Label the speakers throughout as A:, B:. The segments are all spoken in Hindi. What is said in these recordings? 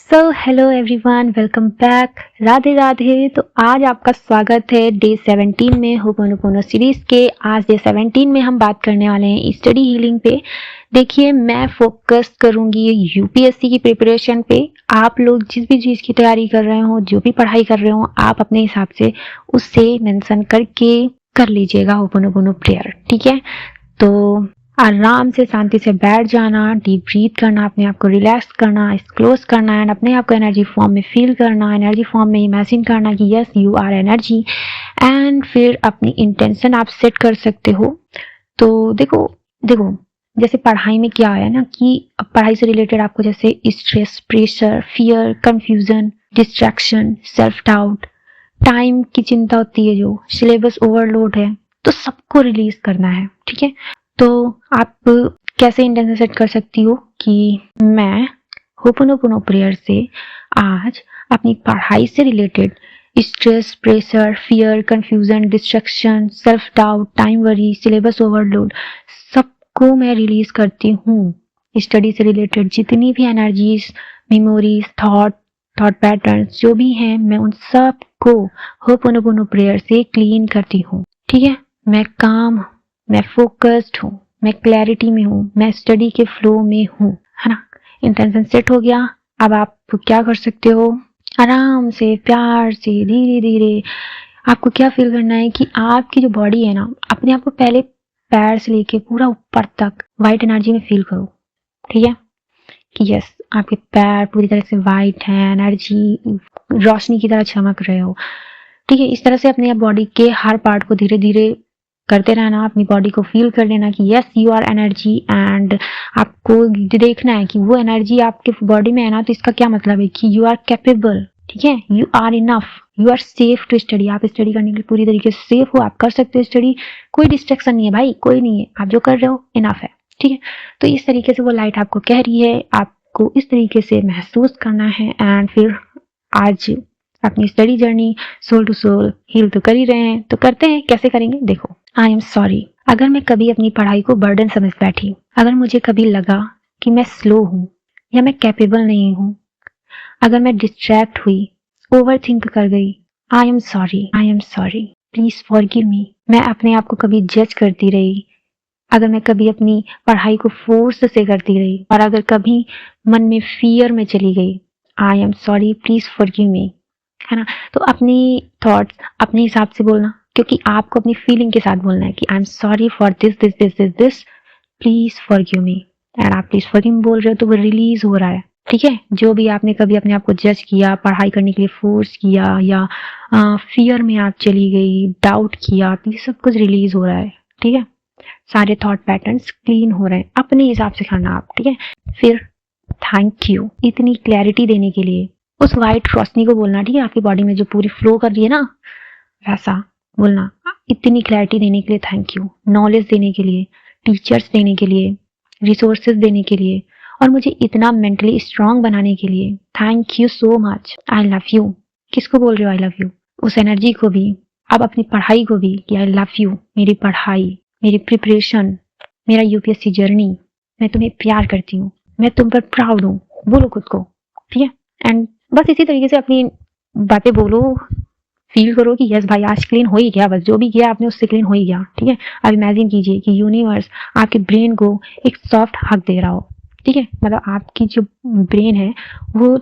A: So hello everyone, welcome back. Radhe Radhe. तो आज आपका स्वागत है डे 17 में होपोनोपोनो सीरीज के। आज डे 17 में हम बात करने वाले हैं स्टडी हीलिंग पे। देखिए, मैं फोकस करूंगी यूपीएससी की प्रिपरेशन पे। आप लोग जिस भी चीज़ की तैयारी कर रहे हो, जो भी पढ़ाई कर रहे हो, आप अपने हिसाब से उससे मेंशन करके कर लीजिएगा होपोनोपोनो प्रेयर। ठीक है, तो आराम से शांति से बैठ जाना, डीप ब्रीथ करना, अपने आप को रिलैक्स करना, आइज क्लोज करना एंड अपने आप को एनर्जी फॉर्म में फील करना, एनर्जी फॉर्म में इमेजिन करना कि yes you are energy. And फिर अपनी इंटेंशन आप सेट कर सकते हो। तो देखो देखो जैसे पढ़ाई में क्या है ना कि पढ़ाई से रिलेटेड आपको जैसे stress, pressure, fear, confusion, distraction, self doubt, time की चिंता होती है, जो सिलेबस ओवरलोड है, तो सबको रिलीज करना है। ठीक है, तो आप कैसे इंटेंशन सेट कर सकती हो कि मैं होपोनोपोनो प्रेयर से आज अपनी पढ़ाई से related stress, pressure, fear, confusion, distraction, self doubt, time worry, syllabus overload, सबको मैं रिलीज करती हूँ। स्टडी से रिलेटेड जितनी भी एनर्जीज, मेमोरीज, थॉट पैटर्न्स जो भी हैं, मैं उन सब को होपोनोपोनो प्रेयर से क्लीन करती हूँ। ठीक है, मैं काम, मैं फोकस्ड हूँ, मैं क्लैरिटी में हूँ, मैं स्टडी के फ्लो में हूँ, है ना। इंटेंशन सेट हो गया। अब आप क्या कर सकते हो, आराम से, प्यार से, धीरे धीरे आपको क्या फील करना है कि आपकी जो बॉडी है ना, अपने आप को पहले पैर से लेके पूरा ऊपर तक वाइट एनर्जी में फील करो। ठीक है, कि यस आपके पैर पूरी तरह से वाइट हैं, एनर्जी रोशनी की तरह चमक रहे हो। ठीक है, इस तरह से अपने बॉडी के हर पार्ट को धीरे धीरे करते रहना, अपनी बॉडी को फील कर लेना कि yes you are energy. And आपको देखना है कि वो एनर्जी आपके बॉडी में है ना, तो इसका क्या मतलब है कि यू आर कैपेबल। ठीक है, you are enough, you are safe to study. आप स्टडी करने के लिए पूरी तरीके से सेफ हो, आप कर सकते हो स्टडी, कोई डिस्ट्रैक्शन नहीं है भाई, कोई नहीं है, आप जो कर रहे हो इनफ है। ठीक है, तो इस तरीके से वो लाइट आपको कह रही है, आपको इस तरीके से महसूस करना है। एंड फिर आज अपनी study journey soul to soul heal तो कर ही रहे हैं, तो करते हैं। कैसे करेंगे, देखो। आई एम सॉरी, अगर मैं कभी अपनी पढ़ाई को बर्डन समझ बैठी, अगर मुझे कभी लगा कि मैं स्लो हूँ या मैं कैपेबल नहीं हूँ, अगर मैं डिस्ट्रैक्ट हुई, ओवर थिंक कर गई, I am sorry, I am sorry, please forgive me. मैं अपने आप को कभी जज करती रही, अगर मैं कभी अपनी पढ़ाई को फोर्स से करती रही, और अगर कभी मन में फियर में चली गई, I am sorry, please forgive me. है ना, तो अपनी थॉट्स अपने हिसाब से बोलना, क्योंकि आपको अपनी फीलिंग के साथ बोलना है कि I am sorry for this this this this this, please forgive me. And आप प्लीज फॉरगिव मी बोल रहे हो तो वो रिलीज हो रहा है। ठीक है, जो भी आपने कभी अपने आप को जज किया, पढ़ाई करने के लिए फोर्स किया, या फियर में आप चली गई, डाउट किया, तो ये सब कुछ रिलीज हो रहा है। ठीक है, सारे थॉट पैटर्न्स क्लीन हो रहे हैं, अपने हिसाब से करना आप। ठीक है, फिर थैंक यू इतनी क्लैरिटी देने के लिए, उस वाइट रोशनी को बोलना। ठीक है, आपकी बॉडी में जो पूरी फ्लो कर रही है ना, वैसा बोलना। इतनी क्लैरिटी देने के लिए थैंक यू, नॉलेज देने के लिए, टीचर्स देने के लिए, रिसोर्सेज देने के लिए, और मुझे इतना मेंटली स्ट्रांग बनाने के लिए thank you so much. I love you. किसको बोल रहे हो आई लव यू? उस एनर्जी को भी, अब अपनी पढ़ाई को भी कि आई लव यू, मेरी पढ़ाई, मेरी प्रिपरेशन, मेरा यूपीएससी जर्नी, मैं तुम्हें प्यार करती हूँ, मैं तुम पर प्राउड हूँ। बोलो खुद को। ठीक है, एंड बस इसी तरीके से अपनी बातें बोलो, फील करो कि यस भाई आज क्लीन हो ही गया, बस जो भी किया आपने उससे क्लीन हो ही गया। ठीक है, अब इमेजिन कीजिए कि यूनिवर्स आपके ब्रेन को एक सॉफ्ट हग दे रहा हो। ठीक है, मतलब आपकी जो ब्रेन है वो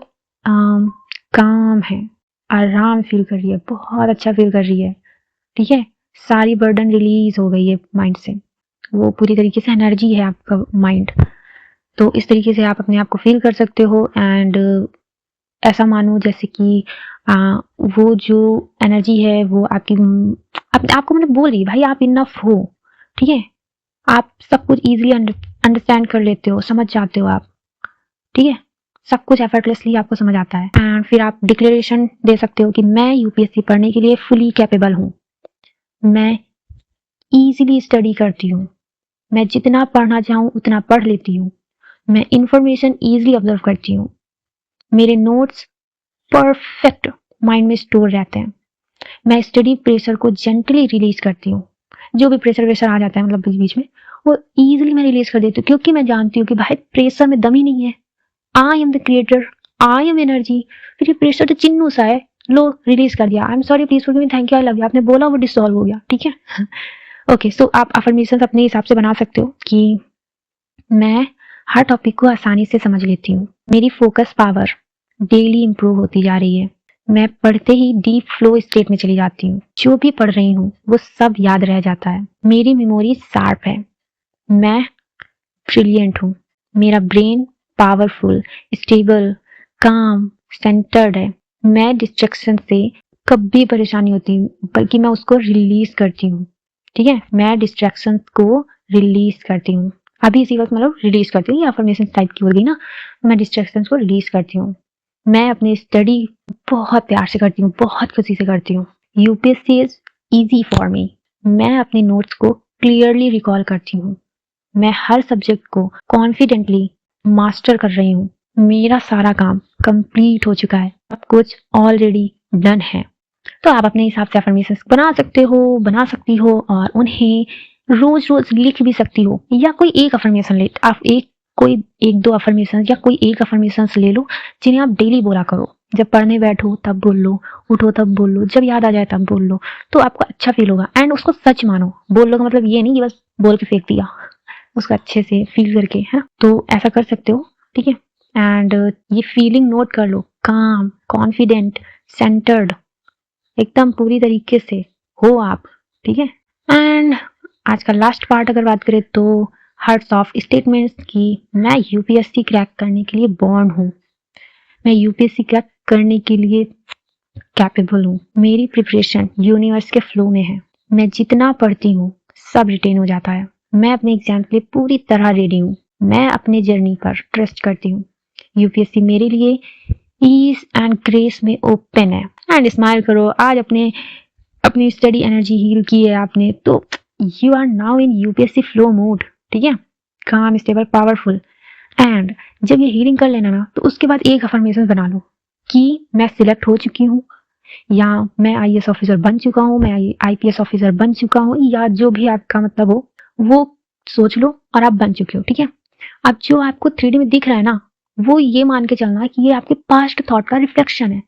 A: काम है, आराम फील कर रही है, बहुत अच्छा फील कर रही है। ठीक है, सारी बर्डन रिलीज हो गई है माइंड से, वो पूरी तरीके से एनर्जी है आपका माइंड। तो इस तरीके से आप अपने आप को फील कर सकते हो। एंड ऐसा मानो जैसे कि वो जो एनर्जी है वो आपको मतलब बोल रही है भाई आप इनफ हो। ठीक है, आप सब कुछ इजीली अंडरस्टैंड कर लेते हो, समझ जाते हो आप। ठीक है, सब कुछ एफर्टलेसली आपको समझ आता है। एंड फिर आप डिक्लेरेशन दे सकते हो कि मैं यूपीएससी पढ़ने के लिए फुली कैपेबल हूँ, मैं इजीली स्टडी करती हूँ, मैं जितना पढ़ना चाहूँ उतना पढ़ लेती हूँ, मैं इंफॉर्मेशन इजीली ऑब्जर्व करती हूँ, मेरे नोट्स परफेक्ट माइंड में स्टोर रहते हैं, मैं स्टडी प्रेशर को जेंटली रिलीज करती हूँ। जो भी प्रेशर वेशर आ जाता है मतलब बीच बीच में, वो इजीली मैं रिलीज कर देती हूँ, क्योंकि मैं जानती हूँ कि भाई प्रेशर में दम ही नहीं है। I am the creator I am energy. फिर ये प्रेशर तो चिन्नू सा है, लो रिलीज कर दिया, I am sorry please forgive me, thank you, I love you, आपने बोला वो डिसॉल्व हो गया, ठीक है। ओके सो आप अफर्मेशंस अपने हिसाब से बना सकते हो कि मैं हर टॉपिक को आसानी से समझ लेती हूँ, मेरी फोकस पावर डेली इंप्रूव होती जा रही है, मैं पढ़ते ही डीप फ्लो स्टेट में चली जाती हूँ, जो भी पढ़ रही हूँ वो सब याद रह जाता है, मेरी मेमोरी शार्प है, मैं ब्रिलियंट हूँ, मेरा ब्रेन पावरफुल, स्टेबल, काम, सेंटर्ड है, मैं डिस्ट्रैक्शन से कभी परेशानी होती हूँ बल्कि मैं उसको रिलीज करती हूँ, ठीक है, मैं डिस्ट्रैक्शन को रिलीज करती हूँ, अभी इसी वक्त मतलब रिलीज करती हूँ, ये अफर्मेशन टाइप की हो गई ना, मैं डिस्ट्रैक्शन को रिलीज करती हूँ, मैं अपनी स्टडी बहुत प्यार से करती हूँ, बहुत खुशी से करती हूँ, UPSC is easy for me, मैं अपने नोट्स को क्लियरली रिकॉल करती हूँ, मैं हर सब्जेक्ट को कॉन्फिडेंटली मास्टर कर रही हूँ, मेरा सारा काम कंप्लीट हो चुका है, सब कुछ ऑलरेडी डन है। तो आप अपने हिसाब से अफर्मेशंस बना सकते हो, बना सकती हो और उन्हें रोज रोज लिख भी सकती हो, या कोई एक अफर्मेशन ले, आप कोई एक दो अफर्मेशन या कोई एक अफर्मेशन ले लो जिन्हें आप डेली बोला करो, जब पढ़ने बैठो तब बोल लो, उठो तब बोल लो, जब याद आ जाए तब बोल लो, तो आपको अच्छा फील होगा, एंड उसको सच मानो, बोल लो का मतलब ये नहीं कि बस बोल के फेंक दिया, उसका अच्छे से फील करके, है ना, तो ऐसा कर सकते हो, ठीक है। एंड ये फीलिंग नोट कर लो, काम, कॉन्फिडेंट, सेंटर्ड, एकदम पूरी तरीके से हो आप, ठीक है। एंड आज का लास्ट पार्ट अगर बात करें तो हर्ट्स ऑफ स्टेटमेंट्स की, मैं यूपीएससी क्रैक करने के लिए बॉर्न हूँ, मैं यूपीएससी क्रैक करने के लिए कैपेबल हूँ, मेरी प्रिपरेशन यूनिवर्स के फ्लो में है, मैं जितना पढ़ती हूँ सब रिटेन हो जाता है, मैं अपने एग्जाम के लिए पूरी तरह रेडी हूँ, मैं अपने जर्नी पर ट्रस्ट करती हूँ, यूपीएससी मेरे लिए ईज एंड ग्रेस में ओपन है। एंड स्माइल करो, आज अपनी स्टडी एनर्जी हील की है आपने, तो you are now in UPSC flow mode, ठीक है, काम, स्टेबल, पावरफुल। एंड जब ये हीलिंग कर लेना ना, तो उसके बाद एक अफर्मेशन बना लो कि मैं सिलेक्ट हो चुकी हूँ, या मैं आईएएस ऑफिसर बन चुका हूँ, मैं आईपीएस ऑफिसर बन चुका हूँ, या जो भी आपका मतलब हो वो सोच लो और आप बन चुके हो, ठीक है। अब जो आपको 3D में दिख रहा है ना, वो ये मान के चलना कि ये आपके पास्ट थॉट का रिफ्लेक्शन है,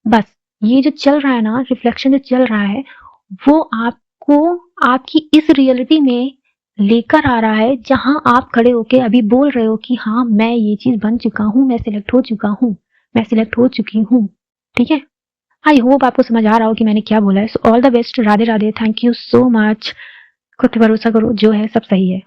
A: बस ये जो चल रहा है ना, रिफ्लेक्शन जो चल रहा है, वो आपको आपकी इस रियलिटी में लेकर आ रहा है जहां आप खड़े होके अभी बोल रहे हो कि हाँ मैं ये चीज बन चुका हूँ, मैं सिलेक्ट हो चुका हूँ, मैं सिलेक्ट हो चुकी हूँ, ठीक है। आई होप आपको समझ आ रहा हो कि मैंने क्या बोला है। So all the best, Radhe Radhe, thank you so much, खुद पे भरोसा करो, जो है सब सही है।